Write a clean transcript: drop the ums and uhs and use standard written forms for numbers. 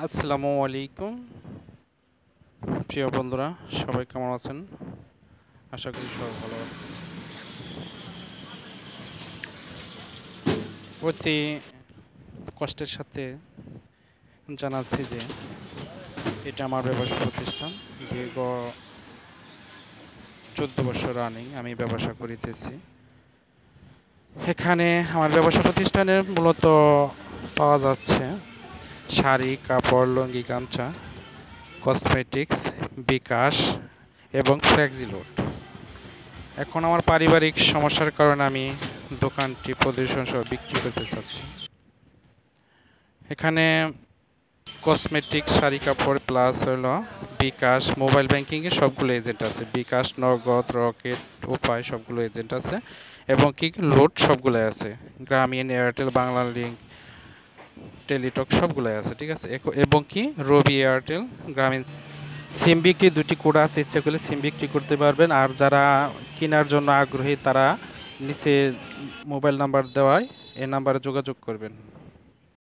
আসসালামু আলাইকুম প্রিয় বন্ধুরা, সবাই কেমন আছেন? আশা করি সবাই ভালো আছেন। অতি কষ্টের সাথে জানাচ্ছি যে এটা আমার ব্যবসা প্রতিষ্ঠান। দীর্ঘ 14 বছর রানিং আমি ব্যবসা করিতেছি। এখানে আমার ব্যবসা প্রতিষ্ঠানের মূলত পাওয়া যাচ্ছে শাড়ি, কাপড়, লুঙ্গি, গামছা, কসমেটিক্স, বিকাশ এবং ফ্লেক্সিলোড। এখন আমার পারিবারিক সমস্যার কারণে আমি দোকানটি পজিশন সহ বিক্রি করতে চাচ্ছি। এখানে কসমেটিক, শাড়ি, কাপড় প্লাস হলো বিকাশ, মোবাইল ব্যাংকিংয়ে সবগুলো এজেন্ট আছে। বিকাশ, নগদ, রকেট, উপায় সবগুলো এজেন্ট আছে এবং কি লোড সবগুলো আছে। গ্রামীণ, এয়ারটেল, বাংলা লিঙ্ক, টেলিটক সবগুলো আছে, ঠিক আছে। এবং কি রবি, এয়ারটেল, গ্রামীণ সিম বিক্রি 2টি কোড আছে, ইচ্ছা করলে সিম বিক্রি করতে পারবেন। আর যারা কেনার জন্য আগ্রহী তারা নিচে মোবাইল নাম্বার দেওয়ায় এই নাম্বারে যোগাযোগ করবেন।